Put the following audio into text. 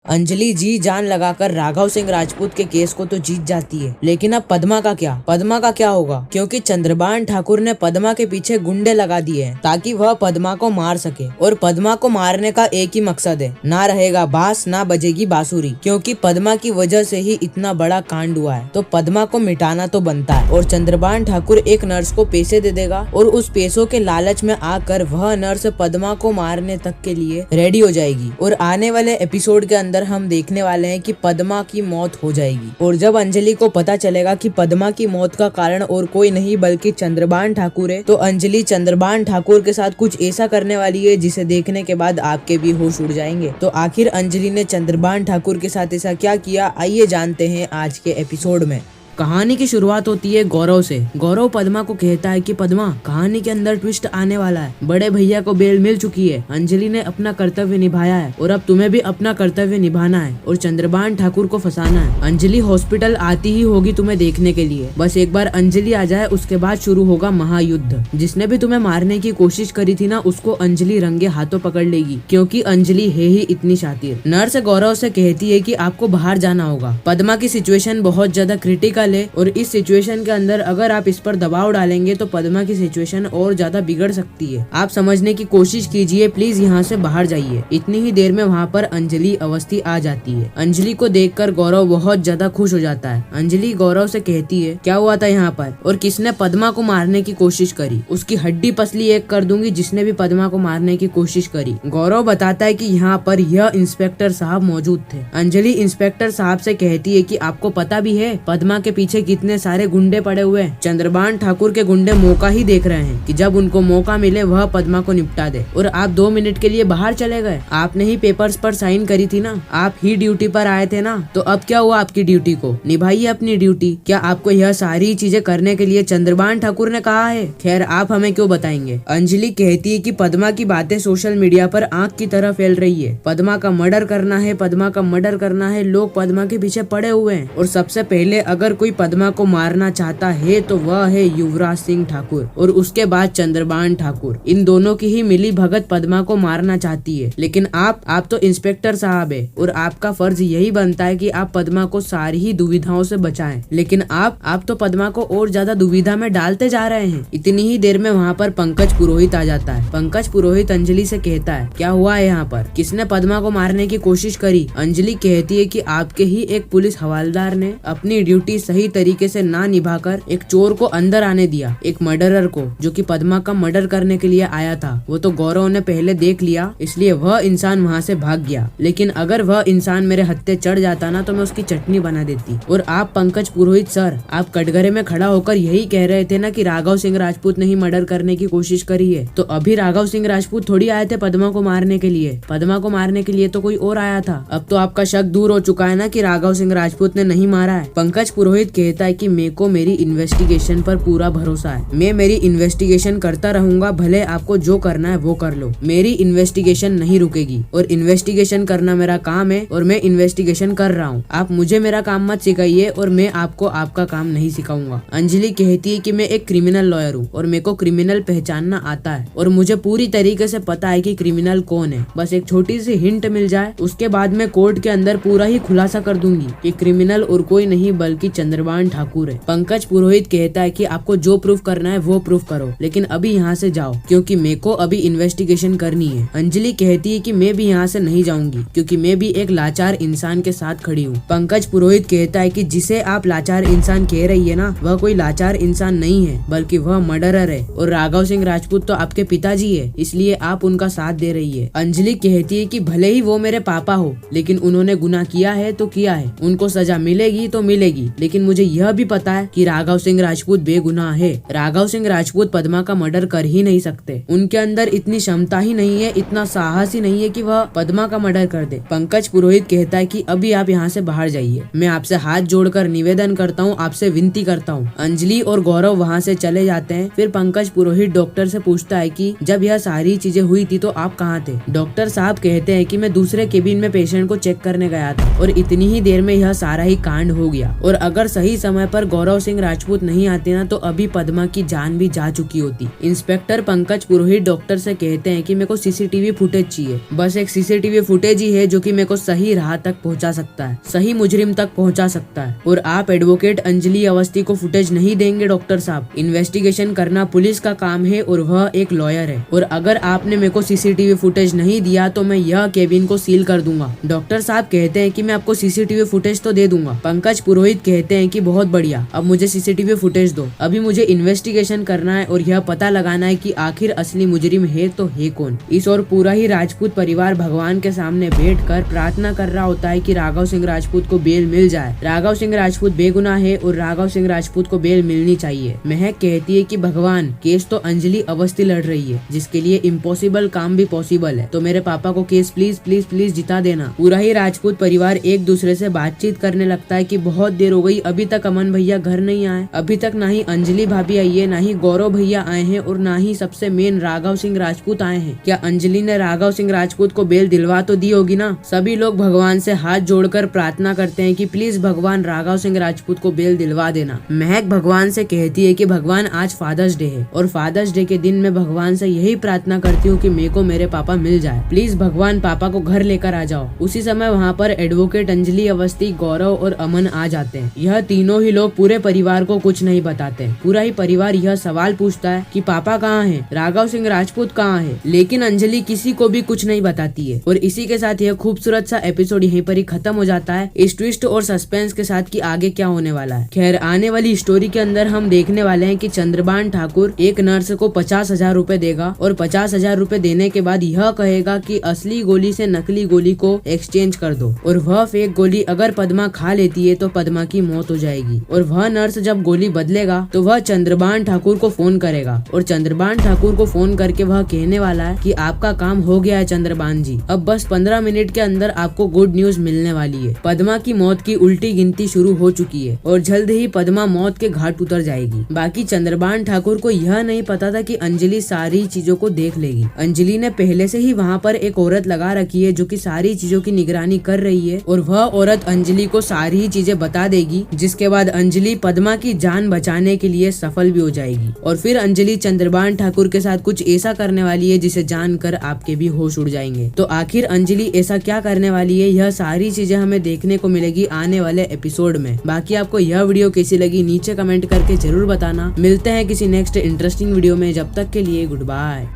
अंजलि जी जान लगाकर राघव सिंह राजपूत के केस को तो जीत जाती है, लेकिन अब पद्मा का क्या होगा? क्योंकि चंद्रभान ठाकुर ने पद्मा के पीछे गुंडे लगा दिए हैं ताकि वह पद्मा को मार सके। और पद्मा को मारने का एक ही मकसद है, ना रहेगा बांस ना बजेगी बांसुरी। क्योंकि पद्मा की वजह से ही इतना बड़ा कांड हुआ है, तो पद्मा को मिटाना तो बनता है। और चंद्रभान ठाकुर एक नर्स को पैसे दे देगा और उस पैसों के लालच में आकर वह नर्स पद्मा को मारने तक के लिए रेडी हो जाएगी। और आने वाले एपिसोड के अंदर हम देखने वाले हैं कि पद्मा की मौत हो जाएगी। और जब अंजलि को पता चलेगा कि पद्मा की मौत का कारण और कोई नहीं बल्कि चंद्रभान ठाकुर है, तो अंजलि चंद्रभान ठाकुर के साथ कुछ ऐसा करने वाली है जिसे देखने के बाद आपके भी होश उड़ जाएंगे। तो आखिर अंजलि ने चंद्रभान ठाकुर के साथ ऐसा क्या किया, आइए जानते हैं आज के एपिसोड में। कहानी की शुरुआत होती है गौरव से। गौरव पद्मा को कहता है कि पद्मा, कहानी के अंदर ट्विस्ट आने वाला है। बड़े भैया को बेल मिल चुकी है, अंजलि ने अपना कर्तव्य निभाया है और अब तुम्हें भी अपना कर्तव्य निभाना है और चंद्रभान ठाकुर को फंसाना है। अंजलि हॉस्पिटल आती ही होगी तुम्हें देखने के लिए। बस एक बार अंजलि आ जाए, उसके बाद शुरू होगा महायुद्ध। जिसने भी तुम्हें मारने की कोशिश करी थी ना, उसको अंजलि रंगे हाथों पकड़ लेगी, क्योंकि अंजलि है ही इतनी शातिर। नर्स गौरव से कहती है कि आपको बाहर जाना होगा। पद्मा की सिचुएशन बहुत ज्यादा क्रिटिकल और इस सिचुएशन के अंदर अगर आप इस पर दबाव डालेंगे तो पद्मा की सिचुएशन और ज्यादा बिगड़ सकती है। आप समझने की कोशिश कीजिए, प्लीज यहाँ से बाहर जाइए। इतनी ही देर में वहाँ पर अंजलि अवस्थी आ जाती है। अंजलि को देखकर गौरव बहुत ज्यादा खुश हो जाता है। अंजलि गौरव से कहती है, क्या हुआ था यहाँ पर और किसने पद्मा को मारने की कोशिश करी? उसकी हड्डी पसली एक कर दूंगी जिसने भी पद्मा को मारने की कोशिश करी। गौरव बताता है कि यहाँ पर यह इंस्पेक्टर साहब मौजूद थे। अंजलि इंस्पेक्टर साहब से कहती है कि आपको पता भी है पद्मा के पीछे कितने सारे गुंडे पड़े हुए हैं। चंद्रभान ठाकुर के गुंडे मौका ही देख रहे हैं कि जब उनको मौका मिले वह पद्मा को निपटा दे। और आप 2 मिनट के लिए बाहर चले गए। आपने ही पेपर्स पर साइन करी थी ना, आप ही ड्यूटी पर आए थे ना, तो अब क्या हुआ आपकी ड्यूटी को? निभाइए अपनी ड्यूटी। क्या आपको यह सारी चीजें करने के लिए चंद्रभान ठाकुर ने कहा है? खैर, आप हमें क्यों बताएंगे। अंजलि कहती है कि पद्मा की बातें सोशल मीडिया पर आंख की तरह फैल रही है। पद्मा का मर्डर करना है, पद्मा का मर्डर करना है। लोग पद्मा के पीछे पड़े हुए हैं और सबसे पहले अगर कोई पद्मा को मारना चाहता है तो वह है युवराज सिंह ठाकुर और उसके बाद चंद्रभान ठाकुर। इन दोनों की ही मिली भगत पद्मा को मारना चाहती है। लेकिन आप तो इंस्पेक्टर साहब है और आपका फर्ज यही बनता है कि आप पद्मा को सारी ही दुविधाओं से बचाएं। लेकिन आप तो पद्मा को और ज्यादा दुविधा में डालते जा रहे हैं। इतनी ही देर में वहाँ पर पंकज पुरोहित आ जाता है। पंकज पुरोहित अंजलि से कहता है, क्या हुआ है यहाँ पर? किसने पद्मा को मारने की कोशिश करी? अंजलि कहती है कि आपके ही एक पुलिस हवलदार ने अपनी ड्यूटी सही तरीके से ना निभाकर एक चोर को अंदर आने दिया, एक मर्डरर को, जो कि पद्मा का मर्डर करने के लिए आया था। वो तो गौरव ने पहले देख लिया, इसलिए वह इंसान वहाँ से भाग गया। लेकिन अगर वह इंसान मेरे हत्थे चढ़ जाता ना तो मैं उसकी चटनी बना देती। और आप पंकज पुरोहित सर, आप कटघरे में खड़ा होकर यही कह रहे थे ना कि राघव सिंह राजपूत ने ही मर्डर करने की कोशिश करी है। तो अभी राघव सिंह राजपूत थोड़ी आए थे पद्मा को मारने के लिए। पद्मा को मारने के लिए तो कोई और आया था। अब तो आपका शक दूर हो चुका है ना कि राघव सिंह राजपूत ने नहीं मारा है। पंकज पुरोहित कहता है कि मेरे को मेरी इन्वेस्टिगेशन पर पूरा भरोसा है। मैं मेरी इन्वेस्टिगेशन करता रहूंगा, भले आपको जो करना है वो कर लो। मेरी इन्वेस्टिगेशन नहीं रुकेगी और इन्वेस्टिगेशन करना मेरा काम है और मैं इन्वेस्टिगेशन कर रहा हूँ। आप मुझे मेरा काम मत सिखाइए और मैं आपको आपका काम नहीं सिखाऊंगा। अंजलि कहती है कि मैं एक क्रिमिनल लॉयर हूँ और मेरे को क्रिमिनल पहचानना आता है और मुझे पूरी तरीके से पता है कि क्रिमिनल कौन है। बस एक छोटी सी हिंट मिल जाए, उसके बाद मैं कोर्ट के अंदर पूरा ही खुलासा कर दूंगी कि क्रिमिनल और कोई नहीं बल्कि चंद्रभान ठाकुर है। पंकज पुरोहित कहता है कि आपको जो प्रूफ करना है वो प्रूफ करो, लेकिन अभी यहाँ से जाओ क्योंकि मेरे को अभी इन्वेस्टिगेशन करनी है। अंजलि कहती है कि मैं भी यहाँ से नहीं जाऊंगी क्योंकि मैं भी एक लाचार इंसान के साथ खड़ी हूँ। पंकज पुरोहित कहता है कि जिसे आप लाचार इंसान कह रही है ना, वह कोई लाचार इंसान नहीं है बल्कि वह मर्डरर है और राघव सिंह राजपूत तो आपके पिताजी है, इसलिए आप उनका साथ दे रही है। अंजलि कहती है कि भले ही वो मेरे पापा हो, लेकिन उन्होंने गुनाह किया है तो किया है, उनको सजा मिलेगी तो मिलेगी। लेकिन मुझे यह भी पता है कि राघव सिंह राजपूत बेगुनाह है। राघव सिंह राजपूत पद्मा का मर्डर कर ही नहीं सकते। उनके अंदर इतनी क्षमता ही नहीं है, इतना साहस ही नहीं है कि वह पद्मा का मर्डर कर दे। पंकज पुरोहित कहता है कि अभी आप यहाँ से बाहर जाइए। मैं आपसे हाथ जोड़कर निवेदन करता हूँ, आपसे विनती करता हूँ। अंजलि और गौरव वहाँ से चले जाते हैं। फिर पंकज पुरोहित डॉक्टर से पूछता है कि जब यह सारी चीजें हुई थी तो आप कहाँ थे? डॉक्टर साहब कहते हैं कि मैं दूसरे केबिन में पेशेंट को चेक करने गया था और इतनी ही देर में यह सारा ही कांड हो गया। और अगर सही समय पर गौरव सिंह राजपूत नहीं आते ना तो अभी पद्मा की जान भी जा चुकी होती। इंस्पेक्टर पंकज पुरोहित डॉक्टर से कहते हैं कि मेरे को सीसीटीवी फुटेज चाहिए, बस एक सीसीटीवी फुटेज ही है जो कि मेरे को सही राह तक पहुंचा सकता है, सही मुजरिम तक पहुंचा सकता है। और आप एडवोकेट अंजलि अवस्थी को फुटेज नहीं देंगे डॉक्टर साहब, इन्वेस्टिगेशन करना पुलिस का काम है और वह एक लॉयर है, और अगर आपने मेरे को सीसीटीवी फुटेज नहीं दिया तो मैं यह केबिन को सील कर दूंगा। डॉक्टर साहब कहते हैं कि मैं आपको सीसीटीवी फुटेज तो दे दूंगा। पंकज पुरोहित कहते हैं कि बहुत बढ़िया, अब मुझे सीसीटीवी फुटेज दो, अभी मुझे इन्वेस्टिगेशन करना है और यह पता लगाना है कि आखिर असली मुजरिम है तो है कौन। इस और पूरा ही राजपूत परिवार भगवान के सामने बैठकर प्रार्थना कर रहा होता है कि राघव सिंह राजपूत को बेल मिल जाए। राघव सिंह राजपूत बेगुनाह है और राघव सिंह राजपूत को बेल मिलनी चाहिए। महक कहती है कि भगवान, केस तो अंजलि अवस्थी लड़ रही है जिसके लिए इम्पॉसिबल काम भी पॉसिबल है, तो मेरे पापा को केस प्लीज प्लीज प्लीज जिता देना। पूरा ही राजपूत परिवार एक दूसरे से बातचीत करने लगता है कि बहुत देर हो गई, अभी तक अमन भैया घर नहीं आए, अभी तक ना ही अंजलि भाभी आई है, ना ही गौरव भैया आए हैं और ना ही सबसे मेन राघव सिंह राजपूत आए हैं। क्या अंजलि ने राघव सिंह राजपूत को बेल दिलवा तो दी होगी ना। सभी लोग भगवान से हाथ जोड़कर प्रार्थना करते हैं कि प्लीज भगवान राघव सिंह राजपूत को बेल दिलवा देना। महक भगवान से कहती है कि भगवान आज फादर्स डे है और फादर्स डे के दिन मैं भगवान से यही प्रार्थना करती हूँ कि मेरे को मेरे पापा मिल जाए, प्लीज भगवान पापा को घर लेकर आ जाओ। उसी समय वहाँ पर एडवोकेट अंजलि अवस्थी, गौरव और अमन आ जाते हैं। यह तीनों ही लोग पूरे परिवार को कुछ नहीं बताते। पूरा ही परिवार यह सवाल पूछता है कि पापा कहाँ हैं, राघव सिंह राजपूत कहाँ है, लेकिन अंजलि किसी को भी कुछ नहीं बताती है। और इसी के साथ यह खूबसूरत सा एपिसोड यहीं पर ही खत्म हो जाता है, इस ट्विस्ट और सस्पेंस के साथ कि आगे क्या होने वाला है। खैर, आने वाली स्टोरी के अंदर हम देखने वाले हैं कि चंद्रभान ठाकुर एक नर्स को 50,000 रूपए देगा और 50,000 रूपए देने के बाद यह कहेगा कि असली गोली से नकली गोली को एक्सचेंज कर दो, और वह फेक गोली अगर पद्मा खा लेती है तो पद्मा की मौत हो जाएगी। और वह नर्स जब गोली बदलेगा तो वह चंद्रभान ठाकुर को फोन करेगा और चंद्रभान ठाकुर को फोन करके वह कहने वाला है कि आपका काम हो गया है चंद्रभान जी, अब बस 15 मिनट के अंदर आपको गुड न्यूज मिलने वाली है। पद्मा की मौत की उल्टी गिनती शुरू हो चुकी है और जल्द ही पद्मा मौत के घाट उतर जाएगी। बाकी चंद्रभान ठाकुर को यह नहीं पता था कि अंजलि सारी चीजों को देख लेगी। अंजलि ने पहले से ही वहाँ पर एक औरत लगा रखी है जो कि सारी चीजों की निगरानी कर रही है और वह औरत अंजलि को सारी चीजें बता देगी, जिसके बाद अंजलि पद्मा की जान बचाने के लिए सफल भी हो जाएगी। और फिर अंजलि चंद्रभान ठाकुर के साथ कुछ ऐसा करने वाली है जिसे जानकर आपके भी होश उड़ जाएंगे। तो आखिर अंजलि ऐसा क्या करने वाली है, यह सारी चीजें हमें देखने को मिलेगी आने वाले एपिसोड में। बाकी आपको यह वीडियो कैसी लगी नीचे कमेंट करके जरूर बताना। मिलते हैं किसी नेक्स्ट इंटरेस्टिंग वीडियो में, जब तक के लिए गुड बाय।